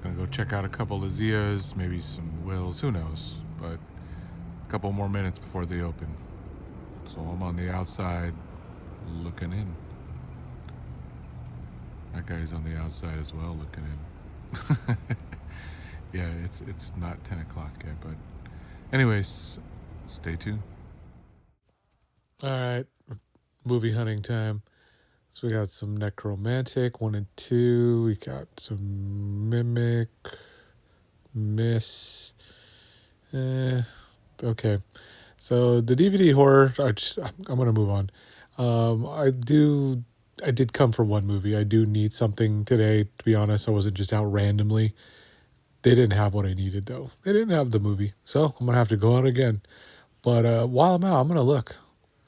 Gonna go check out a couple of Zias, maybe some Wills, who knows. But a couple more minutes before they open. So I'm on the outside looking in. That guy's on the outside as well looking in. Yeah, it's not 10 o'clock yet, but anyways, stay tuned. All right, movie hunting time. So we got some Necromantic 1 and 2. We got some Mimic, Miss. Okay. So the DVD horror, I'm gonna move on. I did come for one movie. I do need something today. To be honest, I wasn't just out randomly. They didn't have what I needed though. They didn't have the movie, so I'm gonna have to go out again. But while I'm out, I'm gonna look.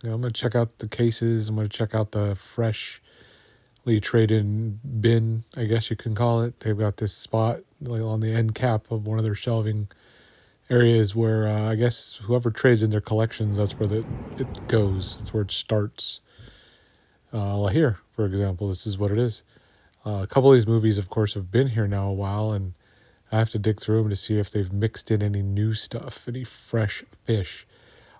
I'm gonna check out the cases. I'm gonna check out the freshly traded bin, I guess you can call it. They've got this spot like on the end cap of one of their shelving areas where I guess whoever trades in their collections, that's where it goes. That's where it starts. Here, for example, this is what it is. A couple of these movies, of course, have been here now a while, and I have to dig through them to see if they've mixed in any new stuff, any fresh fish.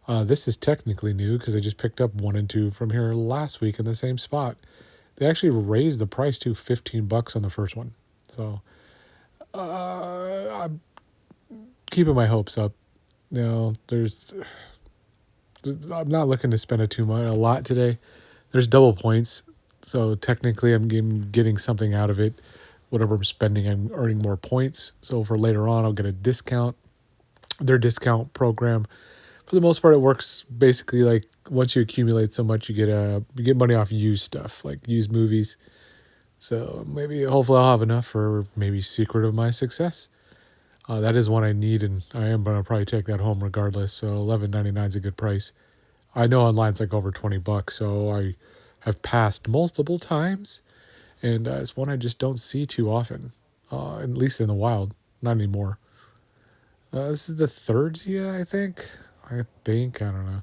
This is technically new because I just picked up 1 and 2 from here last week in the same spot. They actually raised the price to $15 on the first one. So I'm keeping my hopes up. I'm not looking to spend a lot today. There's double points, so technically I'm getting something out of it. Whatever I'm spending, I'm earning more points. So for later on, I'll get a discount. Their discount program, for the most part, it works basically like once you accumulate so much, you get money off used stuff, like used movies. So hopefully, I'll have enough for maybe Secret of My Success. That is one I need, and I am gonna probably take that home regardless. So $11.99 is a good price. I know online it's like over $20, so I have passed multiple times, and it's one I just don't see too often, at least in the wild. Not anymore. This is the third Zia, I think. I don't know.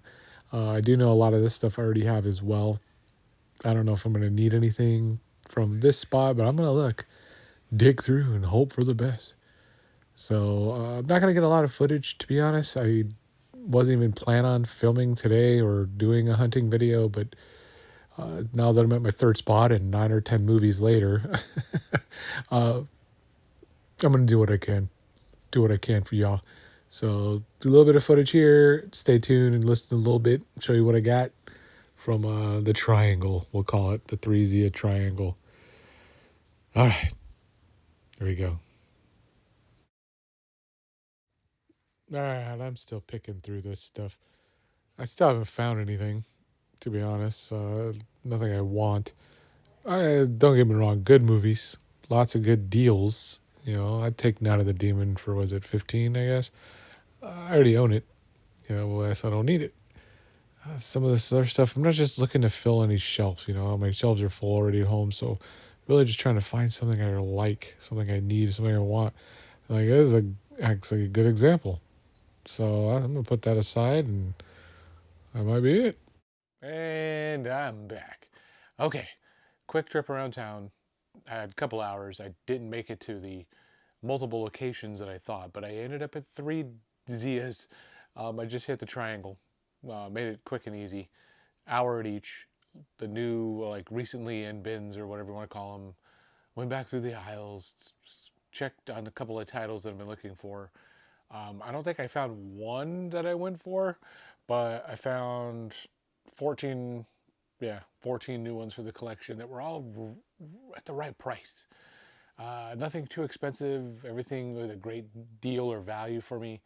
I do know a lot of this stuff I already have as well. I don't know if I'm going to need anything from this spot, but I'm going to dig through, and hope for the best. So I'm not going to get a lot of footage, to be honest. I wasn't even plan on filming today or doing a hunting video, but now that I'm at my third spot and 9 or 10 movies later, uh, I'm going to do what I can. Do what I can for y'all. So do a little bit of footage here. Stay tuned and listen a little bit. Show you what I got from the triangle. We'll call it the 3 Zia triangle. All right. There we go. All right. I'm still picking through this stuff. I still haven't found anything, to be honest. Nothing I want. Don't get me wrong. Good movies. Lots of good deals. I'd take Night of the Demon for, was it 15, I guess? I already own it. So I don't need it. Some of this other stuff, I'm not just looking to fill any shelves. My shelves are full already at home, so really just trying to find something I like, something I need, something I want. Like, this is actually a good example. So I'm going to put that aside, and that might be it. And I'm back. Okay, quick trip around town. I had a couple hours. I didn't make it to the multiple locations that I thought, but I ended up at 3 Zias. I just hit the triangle, made it quick and easy, hour at each. The new, like recently in bins or whatever you want to call them, went back through the aisles, checked on a couple of titles that I've been looking for. I don't think I found one that I went for, but I found 14, 14 new ones for the collection that were all at the right price. Nothing too expensive. Everything with a great deal or value for me.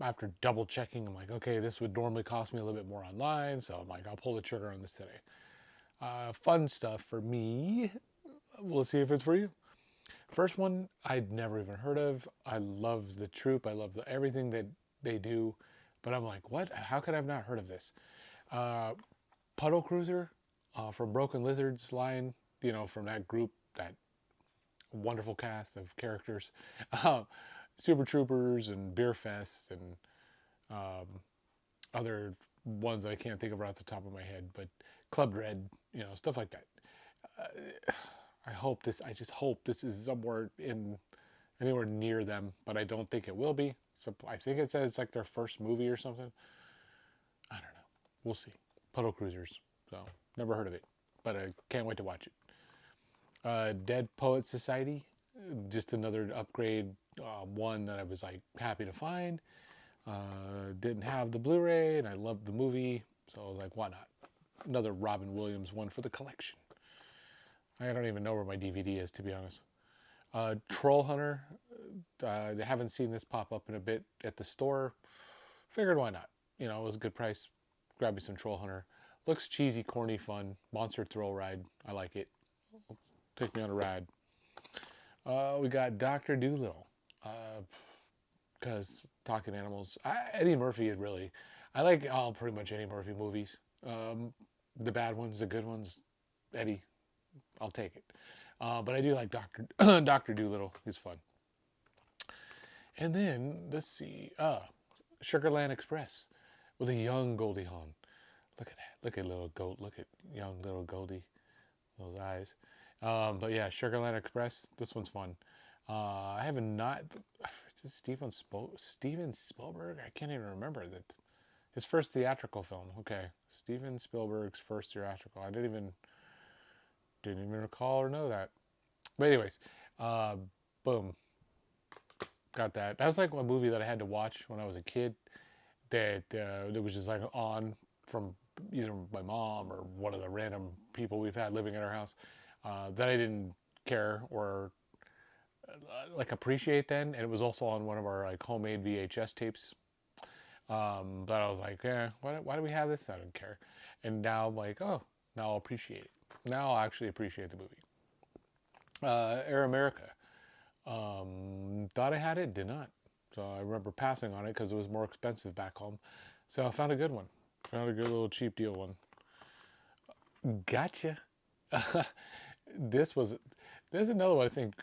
After double checking, I'm like, okay, this would normally cost me a little bit more online, so I'm like, I'll pull the trigger on this today. Fun stuff for me. We'll see if it's for you. First one I'd never even heard of. I love the troupe. I love everything that they do, but I'm like, what? How could I have not heard of this? Uh, Puddle Cruiser from Broken Lizards line. From that group, that wonderful cast of characters. Um, Super Troopers and Beer Fest and um, other ones I can't think of right off the top of my head, but Club Dread, stuff like that. Uh, I just hope this is somewhere in anywhere near them, but I don't think it will be. So I think it says it's like their first movie or something. I don't know. We'll see. Puddle Cruisers. So never heard of it, but I can't wait to watch it. Dead Poet Society, just another upgrade. One that I was like happy to find. Didn't have the Blu-ray, and I loved the movie, so I was like, why not? Another Robin Williams one for the collection. I don't even know where my DVD is, to be honest. Troll Hunter. I haven't seen this pop up in a bit at the store. Figured why not? You know, it was a good price. Grab me some Troll Hunter. Looks cheesy, corny, fun. Monster thrill ride. I like it. Take me on a ride. We got Doctor Doolittle. Because talking animals, Eddie Murphy is really. I like all pretty much Eddie Murphy movies. Um, the bad ones, the good ones. Eddie, I'll take it. But I do like Doctor Doctor Doolittle. He's fun. And then let's see, Sugarland Express with a young Goldie Hawn. Look at that. Look at little goat. Look at young little Goldie. Those eyes. But yeah, Sugarland Express. This one's fun. I have not. Is it Steven Spielberg? I can't even remember that. His first theatrical film. Okay, Steven Spielberg's first theatrical. I didn't even recall or know that. But anyways, uh, boom, got that. That was like a movie that I had to watch when I was a kid. That was just like on from either my mom or one of the random people we've had living in our house that I didn't care or like appreciate then, and it was also on one of our like homemade VHS tapes. But I was like, yeah, why do we have this? I don't care. And now I'm like, oh, now I'll appreciate it. Now I'll actually appreciate the movie. Air America. Thought I had it, did not. So I remember passing on it because it was more expensive back home. So I found a good one. Found a good little cheap deal one. Gotcha. this was there's another one I think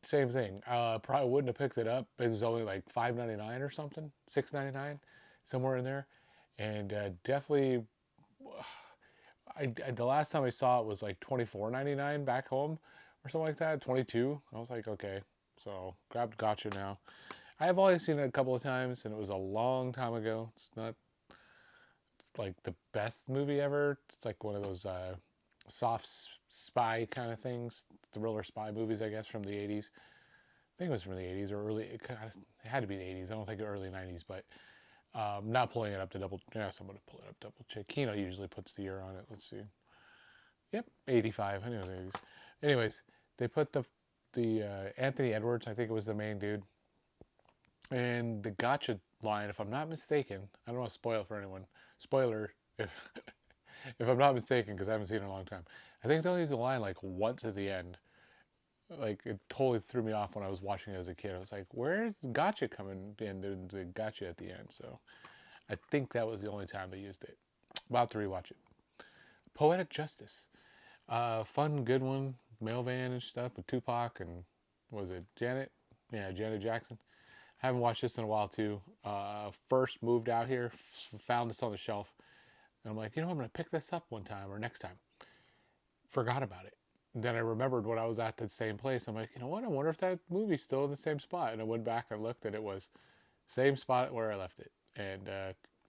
same thing. Probably wouldn't have picked it up. It was only like $5.99 or something, $6.99, somewhere in there, and definitely. The last time I saw it was like $24.99 back home, or something like that. 22. I was like, okay, so grabbed Gotcha now. I have only seen it a couple of times, and it was a long time ago. It's not like the best movie ever. It's like one of those soft spy kind of things, thriller spy movies, I guess, from the 80s. I think it was from the 80s or early. It had to be the 80s. I don't think early 90s, but not pulling it up to double. Yeah, someone to pull it up double check. Kino usually puts the year on it. Let's see. Yep, 85. I knew it was 80s. Anyways, they put the Anthony Edwards. I think it was the main dude, and the Gotcha line, if I'm not mistaken. I don't want to spoil for anyone. Spoiler if if I'm not mistaken, because I haven't seen it in a long time. I think they'll use the line like once at the end. Like it totally threw me off when I was watching it as a kid. I was like, "Where's Gotcha coming in?" The Gotcha at the end. So I think that was the only time they used it. About to rewatch it. Poetic Justice, fun, good one. Mail van and stuff with Tupac and was it Janet? Yeah, Janet Jackson. Haven't watched this in a while too. First moved out here, found this on the shelf, and I'm like, I'm gonna pick this up one time or next time. Forgot about it. Then I remembered when I was at the same place. I'm like, you know what? I wonder if that movie's still in the same spot. And I went back and looked, and it was same spot where I left it, and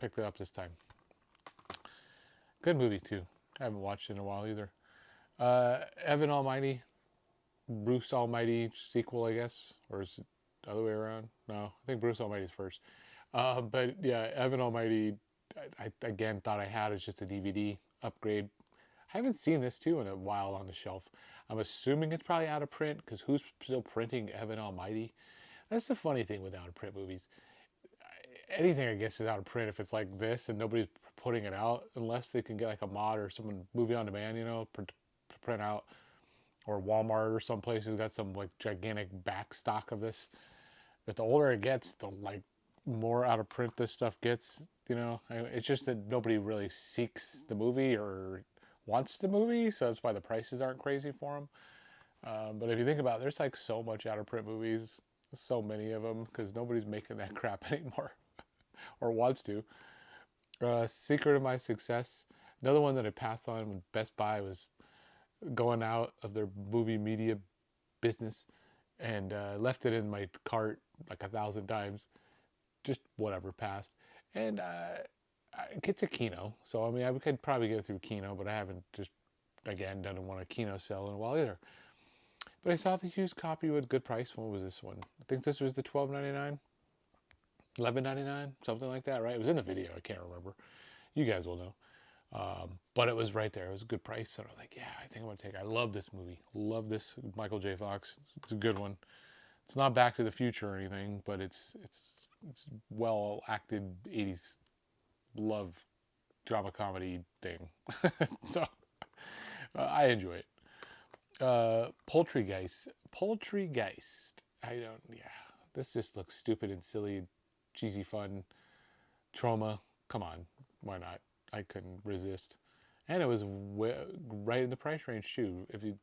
picked it up this time. Good movie too. I haven't watched it in a while either. Evan Almighty, Bruce Almighty sequel, I guess, or is it the other way around? No, I think Bruce Almighty's first. But yeah, Evan Almighty, I again thought I had as just a DVD upgrade. I haven't seen this too in a while on the shelf. I'm assuming it's probably out of print because who's still printing Evan Almighty? That's the funny thing with out of print movies. Anything I guess is out of print if it's like this and nobody's putting it out unless they can get like a mod or someone movie on demand, to print out, or Walmart or some places got some like gigantic back stock of this. But the older it gets, the like more out of print this stuff gets. It's just that nobody really seeks the movie or wants the movie, so that's why the prices aren't crazy for them. But if you think about it, there's like so much out of print movies, so many of them, because nobody's making that crap anymore or wants to. Secret of My Success. Another one that I passed on with Best Buy was going out of their movie media business, and left it in my cart like 1,000 times. Just whatever passed, and I get to Kino. So I mean, I could probably get through Kino, but I haven't just again done one a Kino sale in a while either. But I saw the used copy with good price. What was this one? I think this was the 12.99, 11.99, something like that, right? It was in the video. I can't remember. You guys will know. But it was right there. It was a good price. So I was like, yeah, I think I'm gonna take it. I love this movie. Love this Michael J. Fox. It's a good one. It's not Back to the Future or anything, but it's well acted 80s love drama comedy thing. So I enjoy it. Poultrygeist. Poultrygeist. I don't. Yeah, this just looks stupid and silly, cheesy fun. Trauma. Come on, why not? I couldn't resist, and it was right in the price range too. If you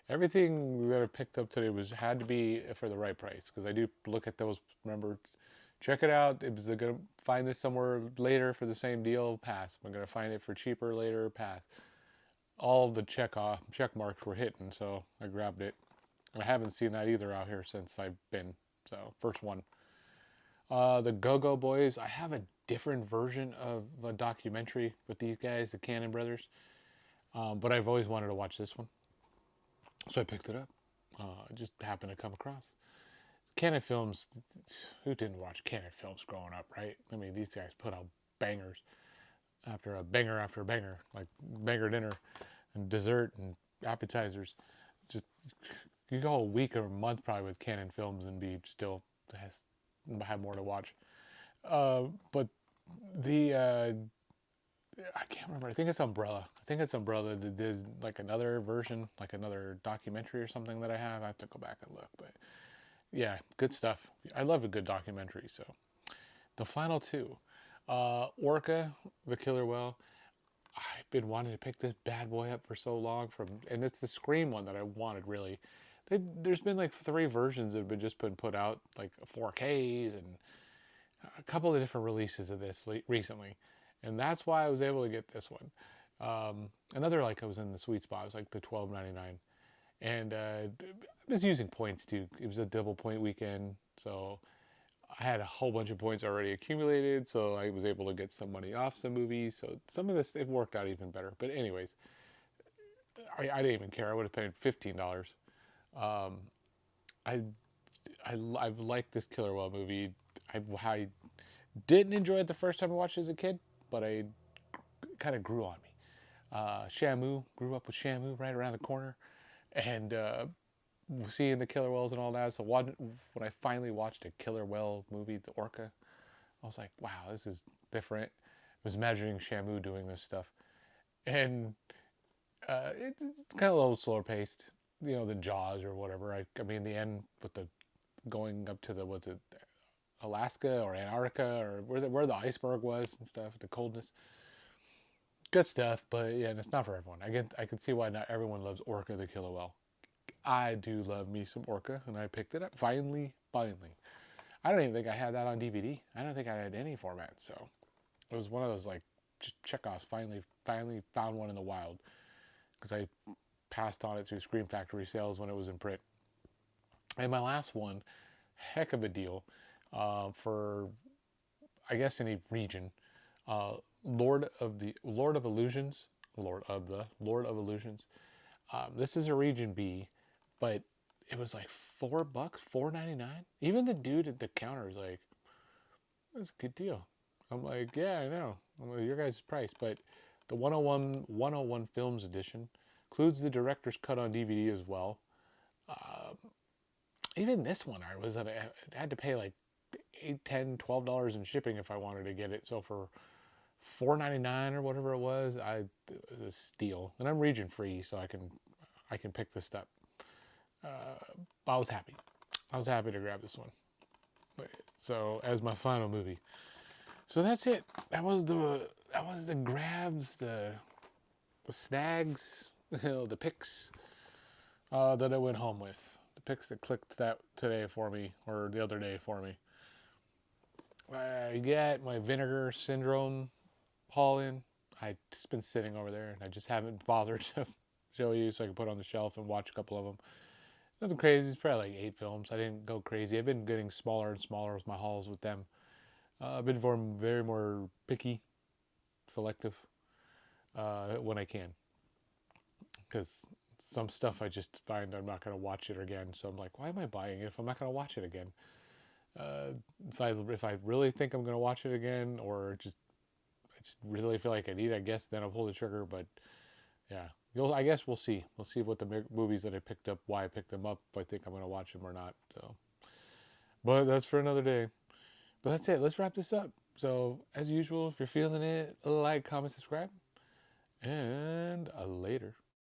everything that I picked up today was had to be for the right price because I do look at those. Remember, check it out. If they're gonna find this somewhere later for the same deal, pass. I'm gonna find it for cheaper later, pass. All of the check marks were hitting, so I grabbed it. I haven't seen that either out here since I've been. So first one. The Go Go Boys. I have a different version of a documentary with these guys, the Cannon Brothers. But I've always wanted to watch this one, so I picked it up. I just happened to come across Cannon Films. Who didn't watch Cannon Films growing up, right? I mean, these guys put out bangers after a banger, like banger dinner and dessert and appetizers. Just you go a week or a month probably with Cannon Films and be still have more to watch. But the I can't remember. I think it's Umbrella. I think it's Umbrella. There's like another version, like another documentary or something that I have. I have to go back and look. But yeah, good stuff. I love a good documentary. So the final two, Orca, the killer whale. I've been wanting to pick this bad boy up for so long and it's the Scream one that I wanted really. There's been like 3 versions that have been just been put out, like 4Ks and a couple of different releases of this recently, and that's why I was able to get this one. Another like I was in the sweet spot. It was like the 12.99, and I was using points too. It was a double point weekend, so I had a whole bunch of points already accumulated, so I was able to get some money off some movies. So some of this it worked out even better. But anyways, I didn't even care. I would have paid $15. Um, I I've liked this Killer Whale movie. I didn't enjoy it the first time I watched it as a kid, but I kind of grew on me. Shamu, grew up with Shamu right around the corner, and seeing the killer whales and all that. So when I finally watched a killer whale movie, The Orca, I was like, wow, this is different. I was imagining Shamu doing this stuff, and it's kind of a little slower paced, than Jaws or whatever. I mean, the end with the going up to the what's it, Alaska or Antarctica or where the iceberg was and stuff, the coldness. Good stuff, but yeah, and it's not for everyone. I can see why not everyone loves Orca the killer whale. I do love me some Orca, and I picked it up finally. Finally, I don't even think I had that on DVD. I don't think I had any format, so it was one of those like checkoffs. Finally found one in the wild because I passed on it through Scream Factory sales when it was in print. And my last one, heck of a deal for I guess any region. Uh, Lord of Illusions, Lord of Illusions. This is a region B, but it was like $4, $4.99. Even the dude at the counter was like, "That's a good deal." I'm like, "Yeah, I know. I'm like, your guys' price," but the 101 Films edition includes the director's cut on DVD as well. Uh, Even this one, I had to pay like $8, $10, $12 in shipping if I wanted to get it. So for $4.99 or whatever it was, it was a steal. And I'm region free, so I can pick this up. I was happy. I was happy to grab this one. So as my final movie. So that's it. That was the grabs, the snags, the picks that I went home with. The picks that clicked that today for me or the other day for me. I get my Vinegar Syndrome haul in. I've just been sitting over there and I just haven't bothered to show you so I can put on the shelf and watch a couple of them. Nothing crazy. It's probably like 8 films. I didn't go crazy. I've been getting smaller and smaller with my hauls with them. I've been very more picky, selective when I can, because some stuff I just find I'm not going to watch it again. So I'm like, why am I buying it if I'm not going to watch it again? Uh, if I really think I'm going to watch it again, or I just really feel like I need it, I guess then I'll pull the trigger. But yeah, I guess we'll see. We'll see what the movies that I picked up, why I picked them up, if I think I'm going to watch them or not. So, but that's for another day. But that's it. Let's wrap this up. So, as usual, if you're feeling it, like, comment, subscribe, and later.